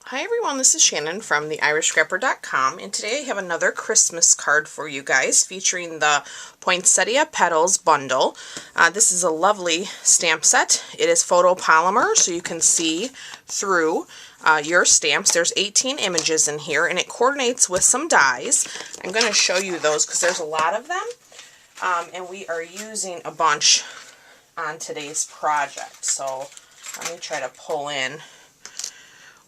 Hi everyone, this is Shannon from theirishscrapper.com, and today I have another Christmas card for you guys featuring the Poinsettia Petals bundle. This is a lovely stamp set. It is photopolymer, so you can see through your stamps. There's 18 images in here, and it coordinates with some dies. I'm going to show you those because there's a lot of them, and we are using a bunch on today's project. So let me try to pull in.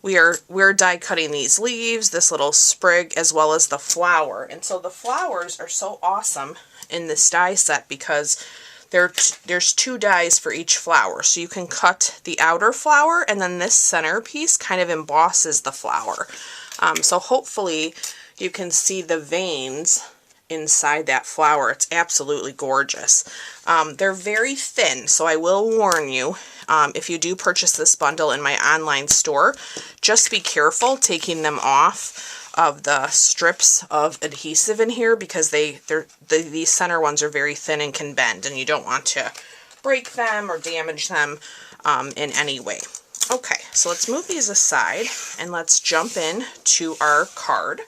We're die cutting these leaves, this little sprig, as well as the flower. And so the flowers are so awesome in this die set because there's two dies for each flower. So you can cut the outer flower, and then this center piece kind of embosses the flower. So hopefully you can see the veins inside that flower. It's absolutely gorgeous. They're very thin, so I will warn you, if you do purchase this bundle in my online store, just be careful taking them off of the strips of adhesive in here because these center ones are very thin and can bend, and you don't want to break them or damage them in any way. Okay, so let's move these aside and let's jump in to our card.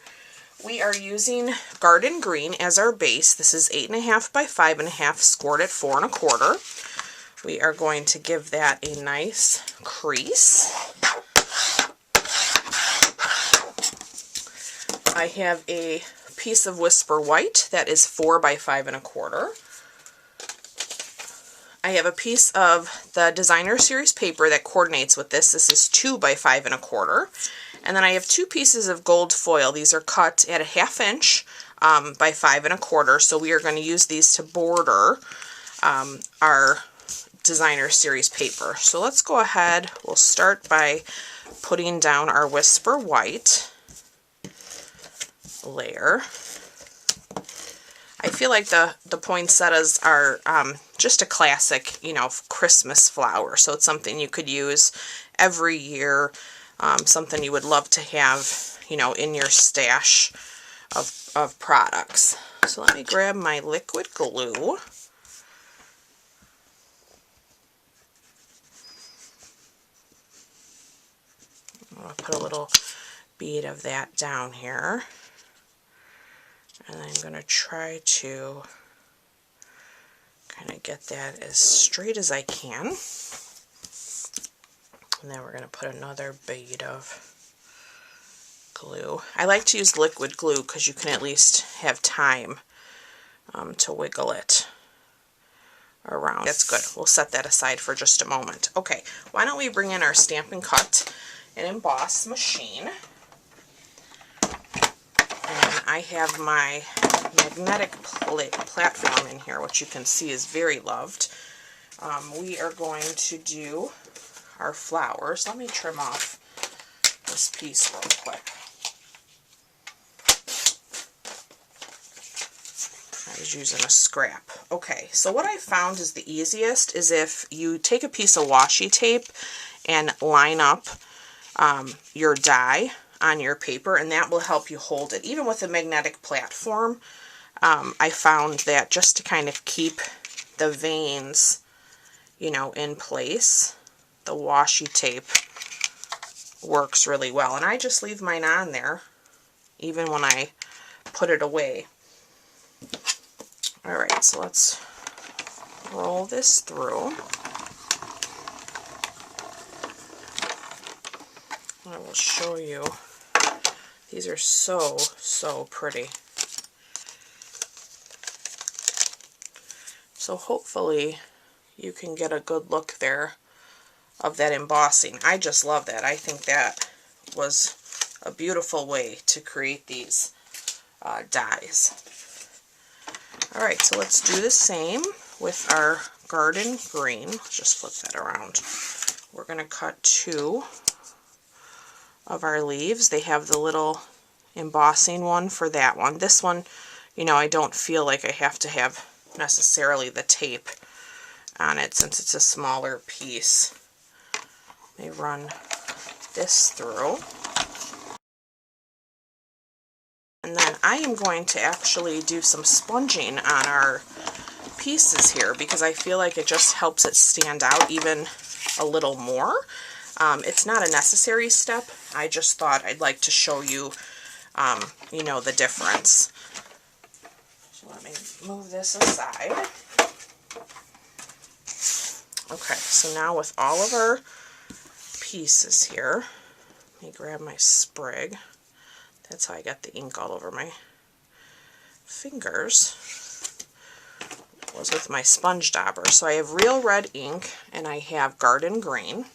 We are using Garden Green as our base. This is 8.5 by 5.5, scored at 4 1/4. We are going to give that a nice crease. I have a piece of Whisper White that is 4 by 5 1/4. I have a piece of the Designer Series paper that coordinates with this. This is 2 by 5 1/4. And then I have two pieces of gold foil. These are cut at 1/2 inch by 5 1/4. So we are going to use these to border our Designer Series paper. So let's go ahead. We'll start by putting down our Whisper White layer. I feel like the poinsettias are just a classic, Christmas flower. So it's something you could use every year. Something you would love to have, in your stash of products. So let me grab my liquid glue. I'll put a little bead of that down here. And I'm going to try to kind of get that as straight as I can. And then we're going to put another bead of glue. I like to use liquid glue because you can at least have time to wiggle it around. That's good. We'll set that aside for just a moment. Okay, why don't we bring in our Stampin' Cut and Emboss machine. And I have my magnetic platform in here, which you can see is very loved. We are going to do our flowers. Let me trim off this piece real quick. I was using a scrap. Okay, so what I found is the easiest is if you take a piece of washi tape and line up your die on your paper, and that will help you hold it. Even with a magnetic platform, I found that just to kind of keep the veins, in place, the washi tape works really well. And I just leave mine on there even when I put it away. Alright, so let's roll this through. I will show you. These are so pretty. So hopefully you can get a good look there of that embossing. I just love that. I think that was a beautiful way to create these dies. Alright, so let's do the same with our Garden Green. Let's just flip that around. We're going to cut two of our leaves. They have the little embossing one for that one. This one, I don't feel like I have to have necessarily the tape on it since it's a smaller piece. Let me run this through. And then I am going to actually do some sponging on our pieces here because I feel like it just helps it stand out even a little more. It's not a necessary step. I just thought I'd like to show you, you know, the difference. So let me move this aside. Okay, so now with all of our pieces here, let me grab my sprig. That's how I got the ink all over my fingers, was with my sponge dauber. So I have real red ink and I have garden green.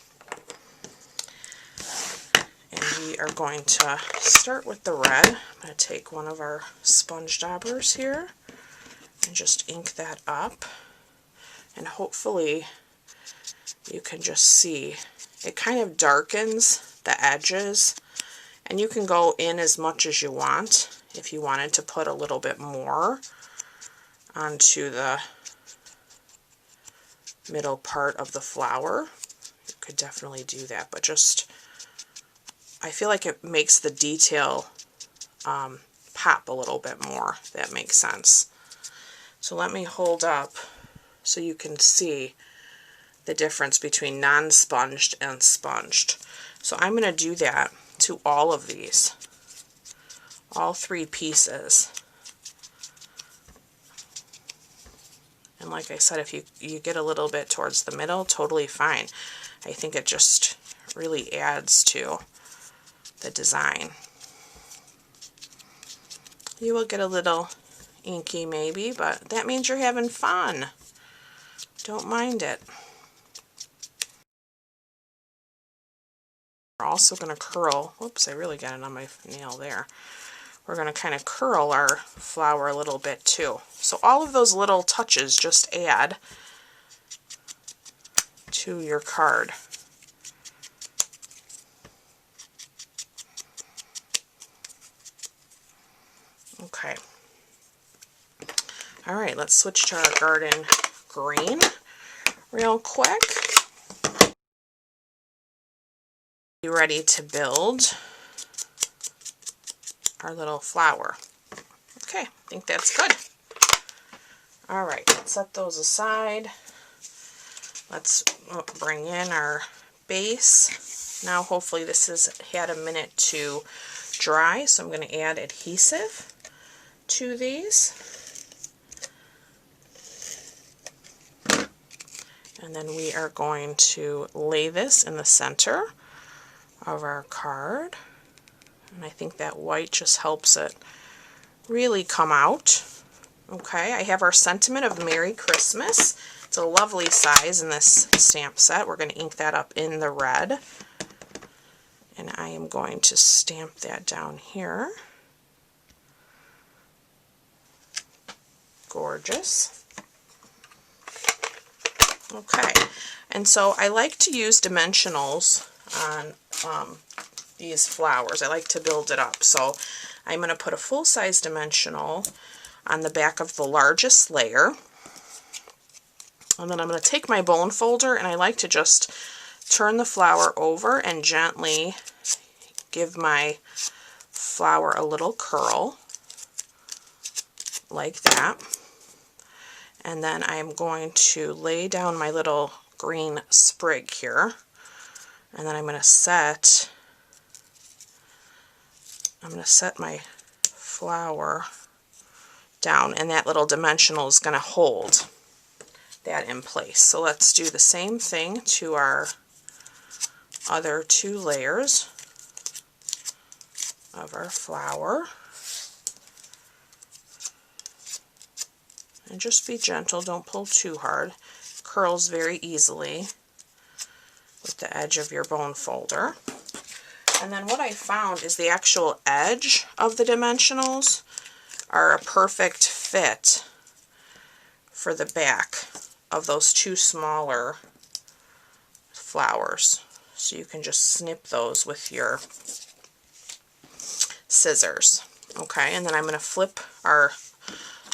And we are going to start with the red. I'm going to take one of our sponge daubers here and just ink that up. And hopefully you can just see it kind of darkens the edges, and you can go in as much as you want. If you wanted to put a little bit more onto the middle part of the flower, you could definitely do that, but just, I feel like it makes the detail pop a little bit more, if that makes sense. So let me hold up so you can see the difference between non-sponged and sponged. So I'm going to do that to all of these, all three pieces. And like I said, if you get a little bit towards the middle, totally fine. I think it just really adds to the design. You will get a little inky maybe, but that means you're having fun. Don't mind it. We're also going to curl, whoops, I really got it on my nail there. We're going to kind of curl our flower a little bit too. So all of those little touches just add to your card. Okay. All right, let's switch to our garden green real quick. Be ready to build our little flower. Okay, I think that's good. All right, let's set those aside. Let's bring in our base. Now hopefully this has had a minute to dry, so I'm going to add adhesive to these. And then we are going to lay this in the center of our card, and I think that white just helps it really come out. Okay, I have our sentiment of Merry Christmas. It's a lovely size in this stamp set. We're going to ink that up in the red, and I am going to stamp that down here. Gorgeous. Okay, and so I like to use dimensionals on these flowers. I like to build it up. So I'm going to put a full-size dimensional on the back of the largest layer. And then I'm going to take my bone folder, and I like to just turn the flower over and gently give my flower a little curl like that. And then I'm going to lay down my little green sprig here. And then I'm going to set my flower down, and that little dimensional is going to hold that in place. So let's do the same thing to our other two layers of our flower. And just be gentle, don't pull too hard. Curls very easily with the edge of your bone folder. And then what I found is the actual edge of the dimensionals are a perfect fit for the back of those two smaller flowers. So you can just snip those with your scissors. Okay, and then I'm going to flip our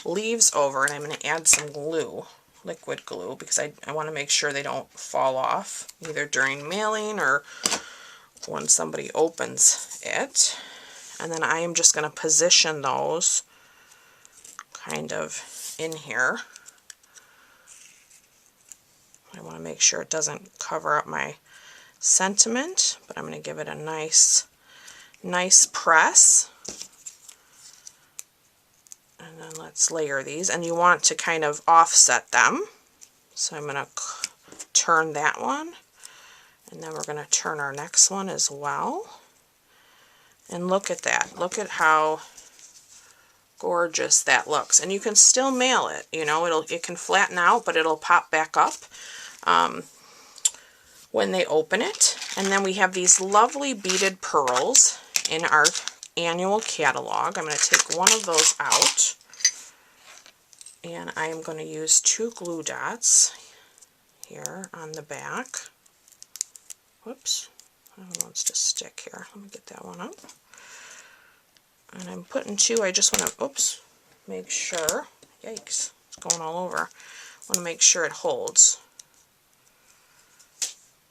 leaves over, and I'm going to add some glue, liquid glue, because I want to make sure they don't fall off either during mailing or when somebody opens it. And then I am just going to position those kind of in here. I want to make sure it doesn't cover up my sentiment, but I'm going to give it a nice press. And then let's layer these, and you want to kind of offset them. So I'm going to turn that one, and then we're going to turn our next one as well. And look at that. Look at how gorgeous that looks. And you can still mail it, you know, it can flatten out, but it'll pop back up when they open it. And then we have these lovely beaded pearls in our annual catalog. I'm going to take one of those out, and I am going to use 2 glue dots here on the back. Whoops, that one wants to stick here. Let me get that one up. And I'm putting 2, I just want to, oops, make sure, yikes, it's going all over. I want to make sure it holds.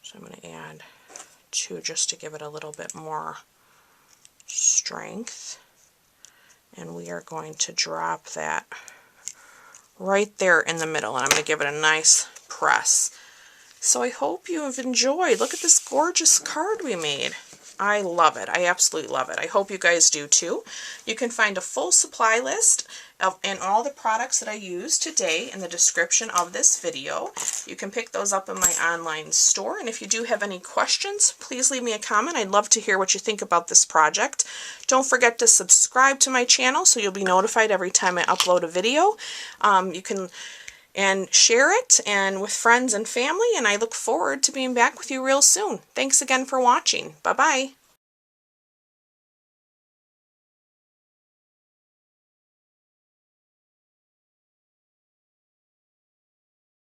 So I'm going to add 2 just to give it a little bit more strength. And we are going to drop that right there in the middle, and I'm going to give it a nice press. So I hope you have enjoyed. Look at this gorgeous card we made. I love it. I absolutely love it. I hope you guys do too. You can find a full supply list and all the products that I used today in the description of this video. You can pick those up in my online store. And if you do have any questions, please leave me a comment. I'd love to hear what you think about this project. Don't forget to subscribe to my channel so you'll be notified every time I upload a video. You can share it and with friends and family, and I look forward to being back with you real soon. Thanks again for watching. Bye-bye.